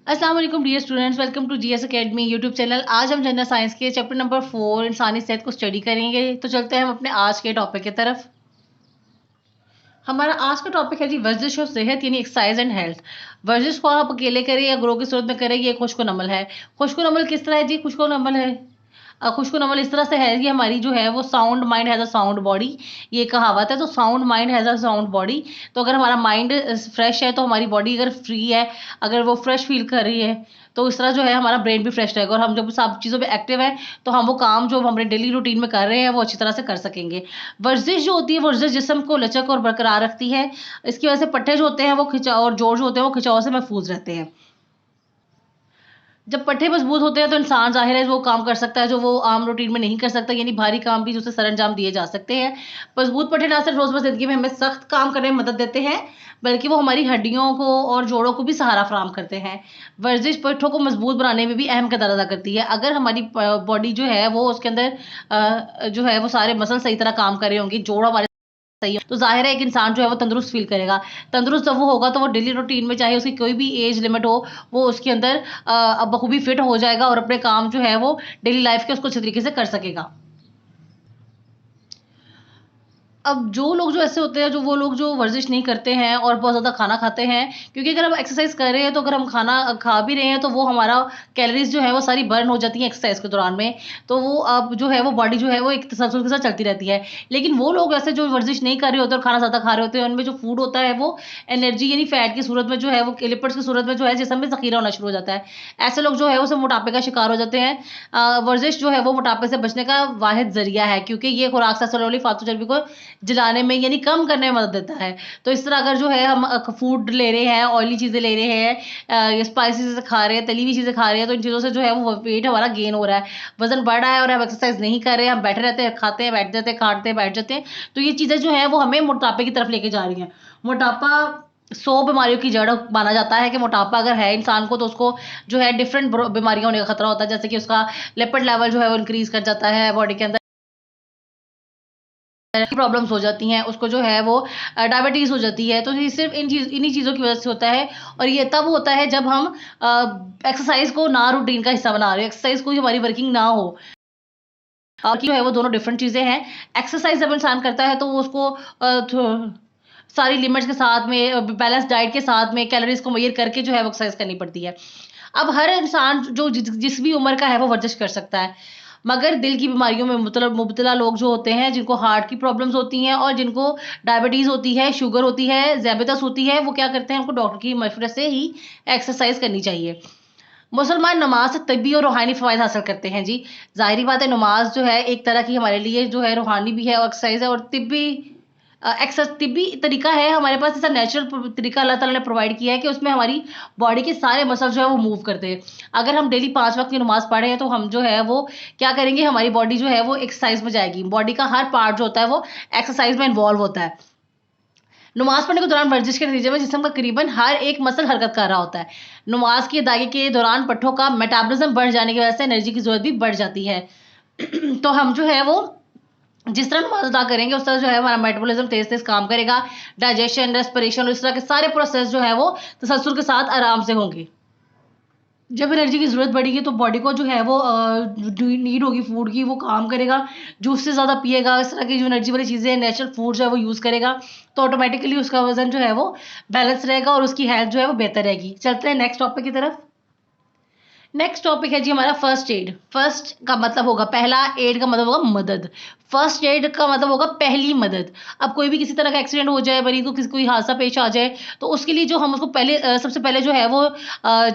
अस्सलाम वालेकुम dear students, welcome to GS academy YouTube channel. आज हम जनरल साइंस के चैप्टर नंबर 4 इंसानी सेहत को स्टडी करेंगे। तो चलते हैं हम अपने आज के टॉपिक की तरफ। हमारा आज का टॉपिक है जी वर्जिश और सेहत यानी एक्सरसाइज एंड हेल्थ। वर्जिश को आप अकेले करें या ग्रुप की सूरत में करें, ये खुशको नमल है। खुशको नमल किस तरह है जी? खुशको नमल है खुशको नमल इस तरह से है कि हमारी जो है वो sound mind has a sound body, ये कहावत है। तो sound mind has a sound body, तो अगर हमारा माइंड फ्रेश है तो हमारी बॉडी अगर फ्री है, अगर वो फ्रेश फील कर रही है, तो इस तरह जो है हमारा ब्रेन भी फ्रेश रहेगा और हम जब सब चीज़ों में एक्टिव है तो हम वो काम जो हमारे डेली रूटीन में कर रहे हैं वो अच्छी तरह से कर सकेंगे। वर्जिश जो होती है, वर्जिश जिस्म को लचक और बरकरार रखती है। इसकी वजह से पट्टे जो होते हैं वो खिंचाव और जोड़ जो होते हैं वो खिंचाव से महफूज रहते हैं। जब पट्टे मजबूत होते हैं तो इंसान ज़ाहिर है वो काम कर सकता है जो वो आम रूटीन में नहीं कर सकता, यानी भारी काम भी जो उसे सरअंजाम दिए जा सकते हैं। मजबूत पट्टे ना सिर्फ रोज़मर्रा ज़िंदगी में हमें सख्त काम करने में मदद देते हैं, बल्कि वो हमारी हड्डियों को और जोड़ों को भी सहारा फराहम करते हैं। वर्जिश पट्टों को मजबूत बनाने में भी अहम किरदार अदा करती है। अगर हमारी बॉडी जो है वो उसके अंदर जो है वो सारे मसल सही तरह काम कर रहे होंगे, जोड़ हमारे सही हो, तो ज़ाहिर है एक इंसान जो है वो तंदुरुस्त फ़ील करेगा। तंदुरुस्त जब वो होगा तो वो डेली रूटीन में चाहे उसकी कोई भी एज लिमिट हो, वो उसके अंदर बखूबी फिट हो जाएगा और अपने काम जो है वो डेली लाइफ़ के उसको अच्छे तरीके से कर सकेगा। अब जो लोग जो ऐसे होते हैं, जो वो लोग जो वर्जिश नहीं करते हैं और बहुत ज़्यादा खाना खाते हैं, क्योंकि अगर हम एक्सरसाइज कर रहे हैं तो अगर हम खाना खा भी रहे हैं तो वो हमारा कैलोरीज जो है वो सारी बर्न हो जाती हैं एक्सरसाइज के दौरान में। तो वो अब जो है वो बॉडी जो है वो एक तसलसल के साथ चलती रहती है। लेकिन वो लोग ऐसे जो वर्जिश नहीं कर रहे होते और खाना ज़्यादा खा रहे होते हैं, उनमें जो फूड होता है वो एनर्जी यानी फैट की सूरत में जो है वो लिपिड्स की सूरत में जो है जिस्म में ज़ख़ीरा होना शुरू हो जाता है। ऐसे लोग जो है वो मोटापे का शिकार हो जाते हैं। वर्जिश जो है वो मोटापे से बचने का वाहिद ज़रिया है, क्योंकि ये खुराक से हासिल होने वाली फालतू चर्बी को जलाने में यानी कम करने में मदद देता है। तो इस तरह अगर जो है हम फूड ले रहे हैं, ऑयली चीज़ें ले रहे हैं, स्पाइसी चीज़ें खा रहे हैं, तली हुई चीज़ें खा रहे हैं, तो इन चीज़ों से जो है वो वेट हमारा गेन हो रहा है, वज़न बढ़ रहा है और हम एक्सरसाइज नहीं कर रहे हैं, हम बैठे रहते हैं, खाते हैं, बैठ जाते हैं, खाते हैं, बैठ जाते हैं। तो ये चीज़ें जो हैं वो हमें मोटापे की तरफ लेके जा रही हैं। मोटापा 100 बीमारियों की जड़ माना जाता है कि मोटापा अगर है इंसान को तो उसको जो है डिफरेंट बीमारियाँ होने का खतरा होता है, जैसे कि उसका लिपिड लेवल जो है वो इंक्रीज़ कर जाता है बॉडी के अंदर, प्रॉब्लम्स हो जाती हैं, उसको जो है वो डायबिटीज़ हो जाती है। तो ये सिर्फ़ इन्हीं चीज़ों की वज़ह से होता है और ये तब होता है जब हम एक्सरसाइज़ को ना रूटीन का हिस्सा बना रहे हो, एक्सरसाइज़ कोई हमारी वर्किंग ना हो। कि जो है वो दोनों डिफरेंट चीज़ें हैं। एक्सरसाइज़ जब इंसान करता है तो वो उसको थो सारी लिमिट्स के साथ में बैलेंस डाइट के साथ में कैलोरीज़ को मेज़र करके जो है वो एक्सरसाइज़ करनी पड़ती है। अब हर इंसान जो जिस भी उम्र का है वो वर्जिश कर सकता है। मगर दिल की बीमारियों में मुब्तला लोग जो होते हैं, जिनको हार्ट की प्रॉब्लम्स होती हैं और जिनको डायबिटीज़ होती है, शुगर होती है, ज़ियाबतस होती है, वो क्या करते हैं, उनको डॉक्टर की मशवरे से ही एक्सरसाइज़ करनी चाहिए। मुसलमान नमाज़ से तिब्बी और रूहानी फ़वाइद हासिल करते हैं जी। ज़ाहिर-सी बात है, नमाज़ जो है एक तरह की हमारे लिए जो है रूहानी भी है और एक्सरसाइज़ है और तिब्बी तरीका है हमारे पास, ऐसा नेचुरल तरीका अल्लाह ताला ने प्रोवाइड किया है कि उसमें हमारी बॉडी के सारे मसल जो है वो मूव करते हैं। अगर हम डेली 5 वक़्त की नमाज़ पढ़े हैं तो हम जो है वो क्या करेंगे, हमारी बॉडी जो है वो एक्सरसाइज़ में जाएगी। बॉडी का हर पार्ट जो होता है वो एक्सरसाइज़ में इन्वॉल्व होता है। नमाज़ पढ़ने के दौरान वर्जिश के नतीजे में जिस्म का करीबन हर एक मसल हरकत कर रहा होता है। नमाज़ की अदायगी के दौरान पट्ठों का मेटाबॉलिज़्म बढ़ जाने की वजह से एनर्जी की ज़रूरत भी बढ़ जाती है। तो हम जो है वो जिस तरह नमाज़ अदा करेंगे उस तरह जो है हमारा मेटाबॉलिज़्म तेज़-तेज़ काम करेगा। डाइजेशन, रेस्पिरेशन और इस तरह के सारे प्रोसेस जो है वो तसलसल के साथ आराम से होंगे। जब एनर्जी की ज़रूरत बढ़ेगी तो बॉडी को जो है वो नीड होगी फूड की, वो काम करेगा, जूस से ज़्यादा पिएगा, इस तरह की जो एनर्जी वाली चीज़ें हैं, नेचुरल फूड जो है वो यूज़ करेगा, तो ऑटोमेटिकली उसका वज़न जो है वो बैलेंस रहेगा और उसकी हेल्थ जो है वो बेहतर रहेगी। चलते हैं नेक्स्ट टॉपिक की तरफ। नेक्स्ट टॉपिक है जी हमारा फर्स्ट एड। फर्स्ट का मतलब होगा पहला, एड का मतलब होगा मदद। फर्स्ट एड का मतलब होगा पहली मदद। अब कोई भी किसी तरह का एक्सीडेंट हो जाए, मरीज़ को किसी कोई हादसा पेश आ जाए, तो उसके लिए जो हम उसको पहले सबसे पहले जो है वो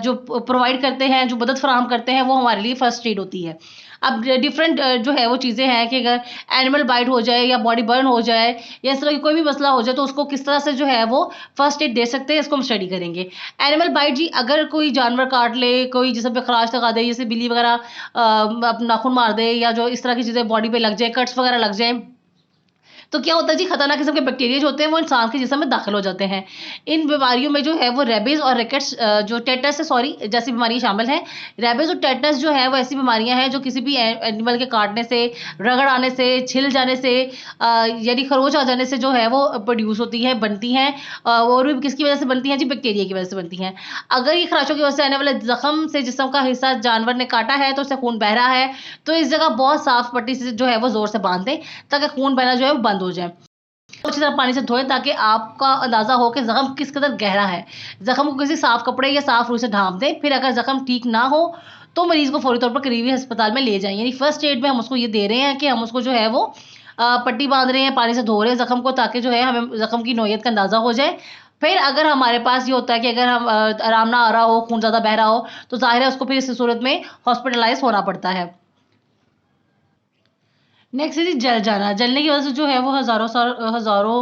जो प्रोवाइड करते हैं, जो मदद फराहम करते हैं, वो हमारे लिए फर्स्ट एड होती है। अब डिफरेंट जो है वो चीज़ें हैं कि अगर एनिमल बाइट हो जाए या बॉडी बर्न हो जाए या इस तरह की कोई भी मसला हो जाए, तो उसको किस तरह से जो है वो फर्स्ट एड दे सकते हैं, इसको हम स्टडी करेंगे। एनिमल बाइट जी, अगर कोई जानवर काट ले, कोई जिस्म पे खराश लगा दे, जैसे बिल्ली वगैरह नाखून मार दे या जो इस तरह की चीज़ें बॉडी पे लग जाए, कट्स वगैरह लग जाए, तो क्या होता है जी, खतरनाक किस्म के बैक्टीरिया जो होते हैं वो इंसान के जिस्म में दाखिल हो जाते हैं। इन बीमारियों में जो है वो रेबीज और रिकेट्स जो टेटस है सॉरी जैसी बीमारियां शामिल हैं। रेबीज और टेटस जो है वो ऐसी बीमारियां हैं जो किसी भी एनिमल के काटने से, रगड़ आने से, छिल जाने से, यानी खरोच आ जाने से जो है वो प्रोड्यूस होती है, बनती हैं। और भी किसकी वजह से बनती हैं जी, बैक्टीरिया की वजह से बनती हैं। अगर ये खराशों की वजह से आने वाले जख्म से जिस्म का हिस्सा जानवर ने काटा है तो उससे खून बह रहा है, तो इस जगह बहुत साफ पट्टी से जो है वो जोर से बांध दें ताकि खून बहना जो है वो बंद हो जाए। अच्छी तरह पानी से धोएं ताकि आपका अंदाजा हो कि जख्म किस कदर गहरा है। जख्म को किसी साफ कपड़े या साफ रुई से ढांप दें। फिर अगर जख्म ठीक ना हो तो मरीज को फौरी तौर पर करीबी अस्पताल में ले जाएं। यानी फर्स्ट एड में हम उसको ये दे रहे हैं कि हम उसको जो है वो पट्टी बांध रहे हैं, पानी से धो रहे हैं जख्म को, ताकि जो है हमें जख्म की नौयत का अंदाजा हो जाए। फिर अगर हमारे पास ये होता है कि अगर हम आराम ना आ रहा हो, खून ज्यादा बह रहा हो, तो जाहिर है उसको फिर इस सूरत में हॉस्पिटलाइज होना पड़ता है। नेक्स्ट है जी जल जाना। जलने की वजह से जो है वो हज़ारों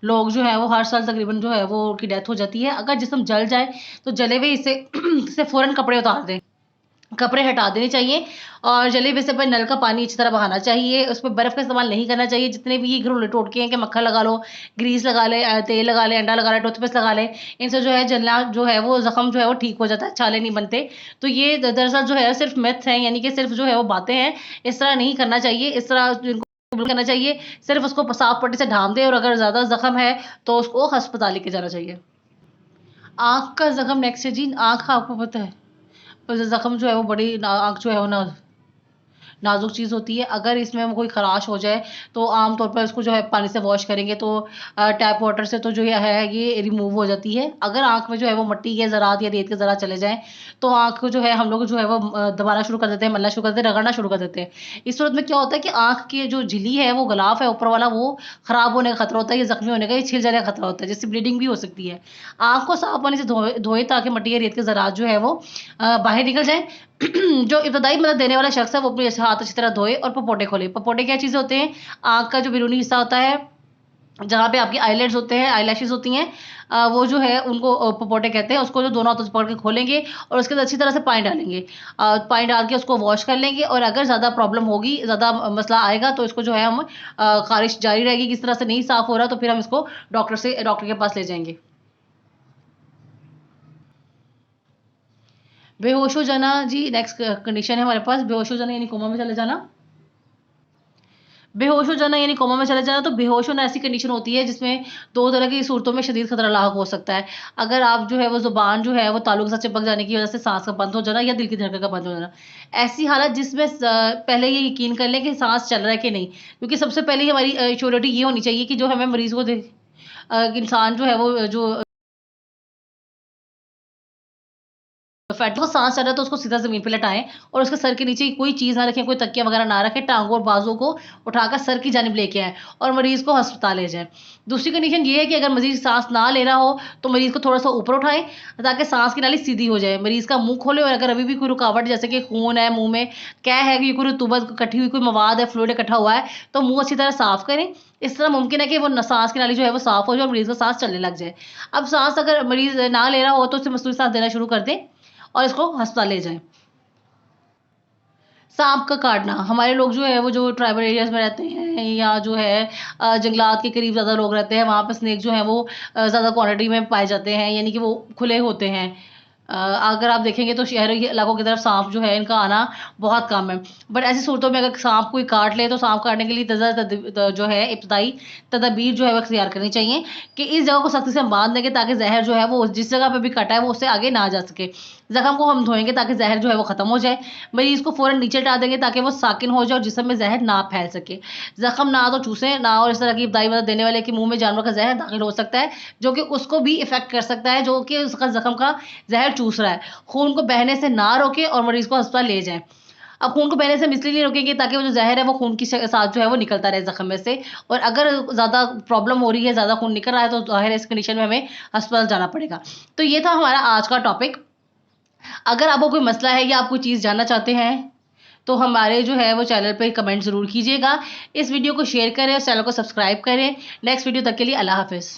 लोग जो है वो हर साल तकरीबन जो है वो उनकी डेथ हो जाती है। अगर जिस्म जल जाए तो जले हुए हिस्से से फ़ौरन कपड़े उतार दें, कपड़े हटा देने चाहिए और जले हुए हिस्से पर नल का पानी अच्छी तरह बहाना चाहिए। उस पे बर्फ़ का इस्तेमाल नहीं करना चाहिए। जितने भी ये घरेलू टोटके हैं कि मक्खन लगा लो, ग्रीस लगा लें, तेल लगा लें, अंडा लगा लें, टूथपेस्ट लगा लें, इनसे जो है जलना जो है वो ज़ख्म जो है वो ठीक हो जाता है, छाले नहीं बनते। तो ये दरअसल जो है सिर्फ़ मिथ्स हैं, यानी कि सिर्फ़ जो है वो बातें हैं। इस तरह नहीं करना चाहिए, इस तरह इनको करना चाहिए। सिर्फ़ उसको साफ पट्टी से ढाँप दें और अगर ज़्यादा ज़ख्म है तो उसको अस्पताल लेके जाना चाहिए। आँख का ज़ख्म नेक्स्ट है जी। आँख आपको पता है ज़ख्म जो है वो बड़ी आँख जो है वो ना नाजुक चीज़ होती है। अगर इसमें कोई खराश हो जाए तो आम तौर पर इसको जो है पानी से वॉश करेंगे तो टैप वाटर से तो जो है ये रिमूव हो जाती है। अगर आँख में जो है वो मिट्टी के ज़रात या रेत के ज़रात चले जाएँ तो आँख को जो है हम लोग जो है वो दबाना शुरू कर देते हैं, मलना शुरू कर देते हैं, रगड़ना शुरू कर देते हैं। इस सूरत में क्या होता है कि आँख की जो झिल्ली है, वो गिलाफ है ऊपर वाला, वो ख़राब होने का खतरा होता है, या ज़ख्मी होने का, या छिल जाने का खतरा होता है, जिससे ब्लीडिंग भी हो सकती है। आँख को साफ पानी से धोएँ ताकि मिट्टी या रेत के ज़रात जो है वो बाहर निकल जाएँ। जो इब्तदाई मदद देने वाला शख्स है वो अपने हाथ अच्छी तरह धोए और पपोटे खोले। पपोटे क्या चीज़ें होते हैं? आँख का जो बैरूनी हिस्सा होता है, जहाँ पे आपकी आईलिड्स होते हैं, आईलैशेज़ होती हैं, वो जो है उनको पपोटे कहते हैं। उसको जो दोनों हाथों से पकड़ के खोलेंगे और उसके अंदर अच्छी तरह से पानी डालेंगे। पानी डाल के उसको वॉश कर लेंगे और अगर ज़्यादा प्रॉब्लम होगी, ज़्यादा मसला आएगा तो इसको जो है हम ख़ारिश जारी रहेगी, किसी तरह से नहीं साफ़ हो रहा तो फिर हम इसको डॉक्टर के पास ले जाएँगे। बेहोश हो जाना जी नेक्स्ट कंडीशन है हमारे पास। बेहोश हो जाना यानी कोमा में चले जाना। बेहोश हो जाना यानी कोमा में चले जाना। तो बेहोश होना ऐसी कंडीशन होती है जिसमें 2 तरह की सूरतों में शदीद खतरा लाहक हो सकता है। अगर आप जो है वो ज़ुबान जो है वो तालू के साथ चिपक जाने की वजह से सांस का बंद हो जाना या दिल की धड़कन का बंद हो जाना। ऐसी हालत जिसमें पहले ये यकीन कर लें कि सांस चल रहा है कि नहीं। क्योंकि सबसे पहले हमारी श्योरिटी ये होनी चाहिए कि जो हमें मरीज़ को इंसान जो है वो जो फैट को सांस चल रहा है तो उसको सीधा ज़मीन पे लेटाएँ और उसके सर के नीचे कोई चीज़ ना रखें, कोई तकिया वगैरह ना रखें, टाँगों और बाजुओं को उठाकर सर की जानिब लेके आएँ और मरीज़ को अस्पताल ले जाएँ। दूसरी कंडीशन ये है कि अगर मरीज़ सांस ना ले रहा हो तो मरीज़ को थोड़ा-सा ऊपर उठाएँ ताकि सांस की नाली सीधी हो जाए। मरीज़ का मुँह खोलें और अगर अभी भी कोई रुकावट जैसे कि खून है मुँह में, क्या है कि कोई रतूबत इकट्ठी हुई, कोई मवाद है, फ्लूइड इकट्ठा हुआ है, तो मुँह अच्छी तरह साफ़ करें। इस तरह मुमकिन है कि वो सांस की नाली जो है वो साफ़ हो जाए और मरीज़ को सांस चलने लग जाए। अब सांस अगर मरीज़ ना ले रहा हो तो उसे मसनूई सांस देना शुरू कर दें और इसको अस्पताल ले जाएँ। साँप का काटना, हमारे लोग जो है वो जो ट्राइबल एरियाज़ में रहते हैं या जो है जंगलात के करीब ज़्यादा लोग रहते हैं, वहाँ पे स्नेक जो हैं वो ज़्यादा क्वांटिटी में पाए जाते हैं, यानी कि वो खुले होते हैं। अगर आप देखेंगे तो शहरी इलाकों की तरफ साँप जो है इनका आना बहुत कम है। बट ऐसी सूरतों में अगर साँप कोई काट ले तो साँप काटने के लिए जो है इब्तदाई तदबीर जो है वो इख्तियार करनी चाहिए कि इस जगह को सख्ती से हम बाँध देंगे ताकि ज़हर जो है वो जिस जगह पे भी कटा है वो उससे आगे ना जा सके। ज़ख्म को हम धोएँगे ताकि ज़हर जो है वो ख़त्म हो जाए। मरीज़ को फ़ौरन नीचे लेटा देंगे ताकि वो साकिन हो जाए और जिस्म में ज़हर ना फैल सके। ज़ख्म ना तो चूसें, ना और इस तरह की इब्तदाई मदद देने वाले के मुँह में जानवर का ज़हर दाखिल हो सकता है, जो कि उसको भी इफ़ेक्ट कर सकता है, जो कि उसका ज़ख्म का ज़हर चूस रहा है। खून को बहने से ना रोकें और मरीज़ को अस्पताल ले जाएँ। अब खून को बहने से हम इसलिए नहीं रोकेंगे ताकि वो जो ज़हर है वो खून के साथ जो है वो निकलता रहे ज़ख्म में से, और अगर ज़्यादा प्रॉब्लम हो रही है, ज़्यादा खून निकल रहा है तो ज़ाहिर है इस कंडीशन में हमें अस्पताल जाना पड़ेगा। तो ये था हमारा आज का टॉपिक। अगर आपको कोई मसला है या आप कोई चीज़ जानना चाहते हैं तो हमारे जो है वो चैनल पे कमेंट ज़रूर कीजिएगा। इस वीडियो को शेयर करें और चैनल को सब्सक्राइब करें। नेक्स्ट वीडियो तक के लिए अल्लाह हाफ़िज़।